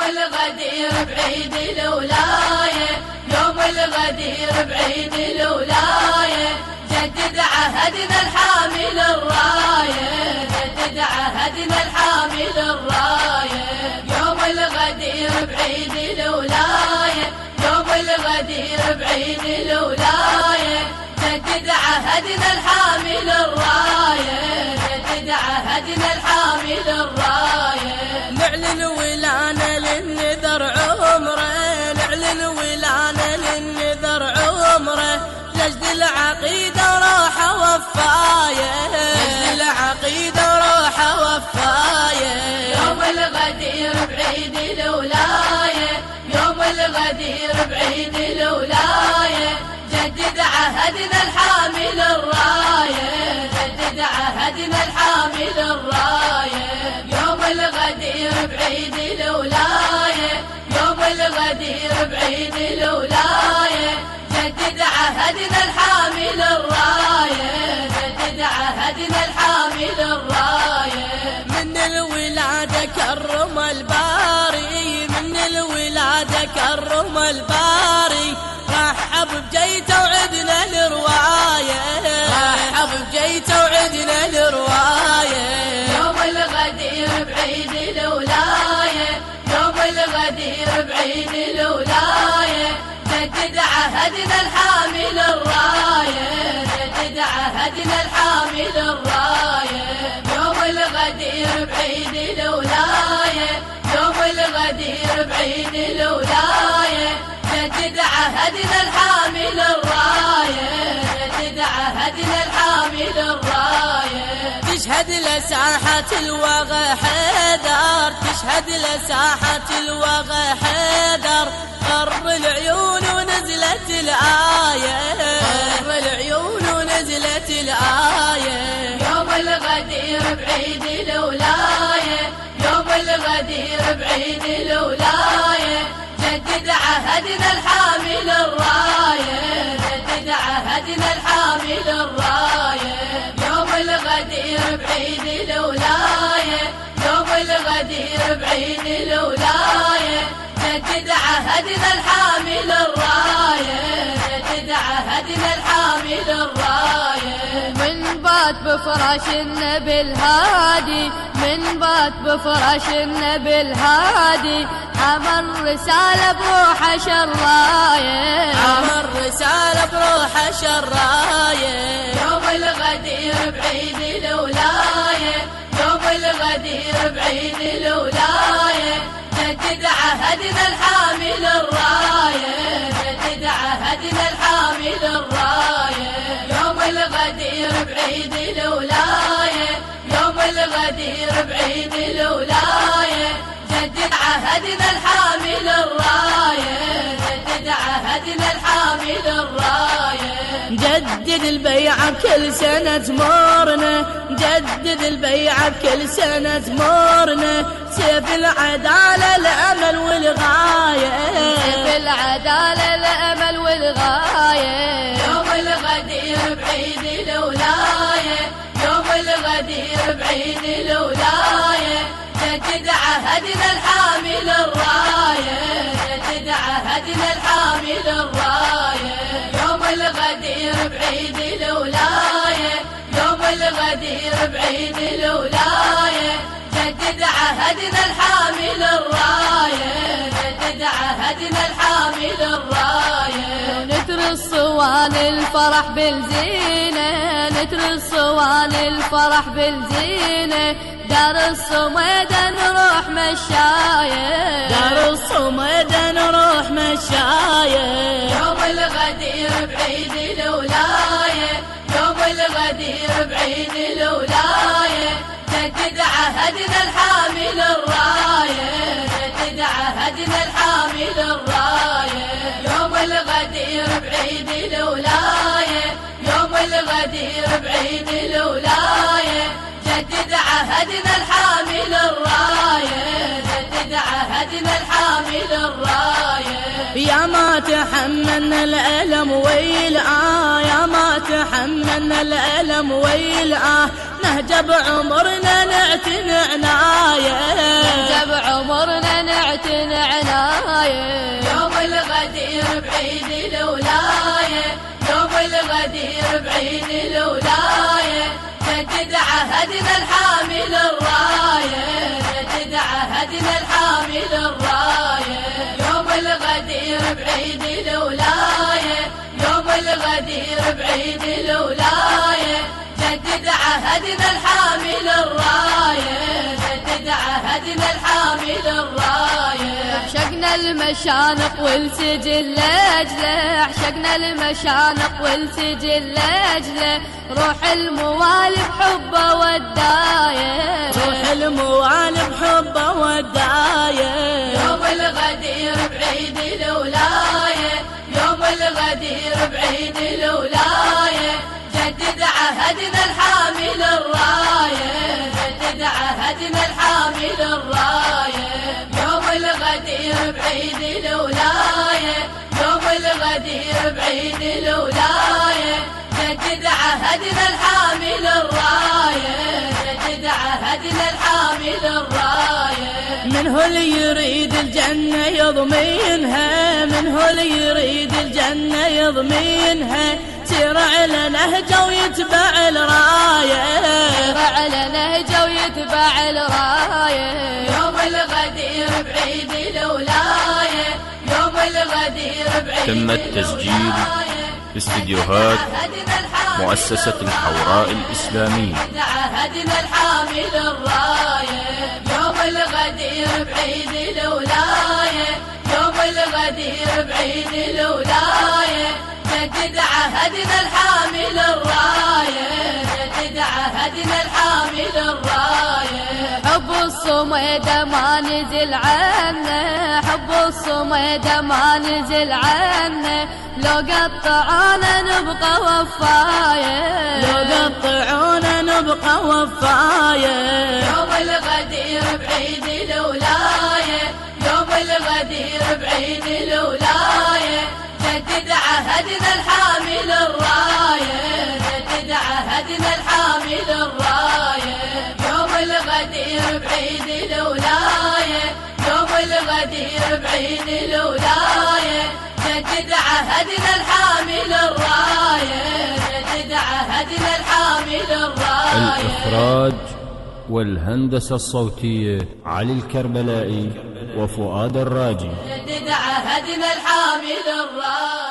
الغدير بعيد الولاية، يوم الغدير بعيد الولاية، جدد عهدنا الحامل الراية، جدد عهدنا الحامل الراية. يوم الغدير بعيد الولاية، يوم الغدير بعيد الولاية، جدد عهدنا الحامل الراية، جدد عهدنا الحامل الراية. نعلن ولانا للنذر عمره، نعلن ولانا للنذر عمره، نجد العقيدة وروحه وفاية، نجد العقيدة وروحه وفاية. يوم الغدير بعيد الولاية، يوم الغدير بعيد الولاية، جدد عهدنا الحامل الراية، جدد عهدنا الحامل الراية. يوم الغدير بعيد الولاية، يوم الغدير بعيد الولاية، جدد عهدنا الحامل الراية، جدد عهدنا الحامل الراية. من الولادة كرم الباري، من الولادة كرم الباري، رحب بجيته وعدنا الرواية، رحب بجيته وعدنا الرواية. يوم الغدير بعيد الولاية، يوم الغدير بعيد الولاية، جدد عهدنا الحامل الراية، جدد عهدنا الحامل الراية. يوم الغدير بعيد الولاية، يوم الغدير بعيد الولاية، جدد عهدنا الحامل الراية، جدد عهدنا الحامل الراية. تشهد لساحة الوغى حيدر، تشهد لساحة الوغى حيدر، غر العيون ونزلت الآية، غر العيون ونزلت الآية. يوم الغدير بعيد الولاية، يوم الغدير بعيد الولاية، جدد عهدنا الحامل الراية، جدد عهدنا الحامل الراية. يوم الغدير بعيد الولاية، يوم الغدير بعيد الولاية، جدد عهدنا الحامل الراية، جدد عهدنا الحامل الراية. من بات بفراش النبي الهادي، من بات بفراش النبي الهادي، عمر رسالة بروحه شراية، عمر رسالة بروحه شراية. يوم الغدير بعيد الولاية، يوم الغدير بعيد الولاية، جدد عهدنا الحامل الراية، جدد عهدنا الحامل الراية. يوم الغدير بعيد الولاية، يوم الغدير بعيد الولاية، جدد عهدنا الحامل الراية، جدد عهدنا الحامل الراية. جدد البيعة بكل سنة تمرنا، جدد البيعة بكل سنة تمرنا، سيف العدالة الأمل والغاية، سيف العدالة الأمل والغاية. يوم الغدير بعيد الولاية، يوم الغدير بعيد الولاية، جدد عهدنا الحامل الراية، جدد عهدنا الحامل الراية. يوم الغدير بعيد الولاية، يوم الغدير بعيد الولاية، جدد عهدنا الحامل الراية، جدد عهدنا الحامل الراية. نتر الصوان الفرح بالزينة، نتر الصوان الفرح بالزينة، دار الصميدة نروح مشاية، دار الصميدة نروح مشاية. يوم الغدير بعيد الولاية، يوم الغدير بعيد الولاية، جدد عهدنا الحامل الراية، جدد عهدنا الحامل الراية. يوم الغدير بعيد الولاية، يوم الغدير بعيد الولاية، جدد عهدنا الحامل الراية، جدد عهدنا الحامل الراية. يا ما تحملنا الألم ويلقى، يا ما تحملنا الألم ويلقى، نهجب عمرنا نعتني عناية، نهجب عمرنا نعتني حياتنا عناية. يوم الغدير بعيد الولاية، يوم الغدير بعيد الولاية، جدد عهدنا الحامل الراية، جدد عهدنا الحامل الراية. يوم الغدير بعيد الولاية، يوم الغدير بعيد الولاية، جدد عهدنا الحامل الراية، جدد عهدنا الحامل الراية. عشقنا المشانق والسجل لاجله، عشقنا المشانق والسجل لاجله، روح الموالي بحبه ودايه، روح الموالي بحبه ودايه. يوم الغدير بعيد الولاية، يوم الغدير بعيد الولاية، جدد عهدنا الحامل الراية، جدد عهدنا الحامل الراية. يوم الغدير بعيد الولاية، يوم الغدير بعيد الولاية، جدد عهدنا الحامل الراية، جدد عهدنا الحامل الراية. منه اللي يريد الجنة يضمينها، منه اللي يريد الجنة يضمينها، سير على نهجه ويتبع الراية، سير على نهجه ويتبع الراية. يوم الغدير بعيد الولاية، يوم الغدير بعيد تم التسجيل في استديوهات مؤسسة الحوراء الإسلامية. عهدنا الحامل الراية. يوم الغدير بعيد الولاية، يوم الغدير بعيد الولاية، جدد عهدنا الحامل الراية، جدد عهدنا الحامل الراية. حب الصميد ما نزل عنه، حب الصميد ما نزل عنه، لو قطعونا نبقى وفاية، لو قطعونا نبقى وفاية. يوم الغدير بعيد الولاية، يوم الغدير بعيد الولاية، جدد عهدنا الحامل الراية، جدد عهدنا الحامل الراية. يوم الغدير بعيد الولاية، يوم الغدير بعيد الولاية، جدد عهدنا الحامل الراية، جدد عهدنا الحامل الراية. الإخراج والهندسة الصوتية علي الكربلائي وفؤاد الراجي. جدد عهدنا الحامل الراية.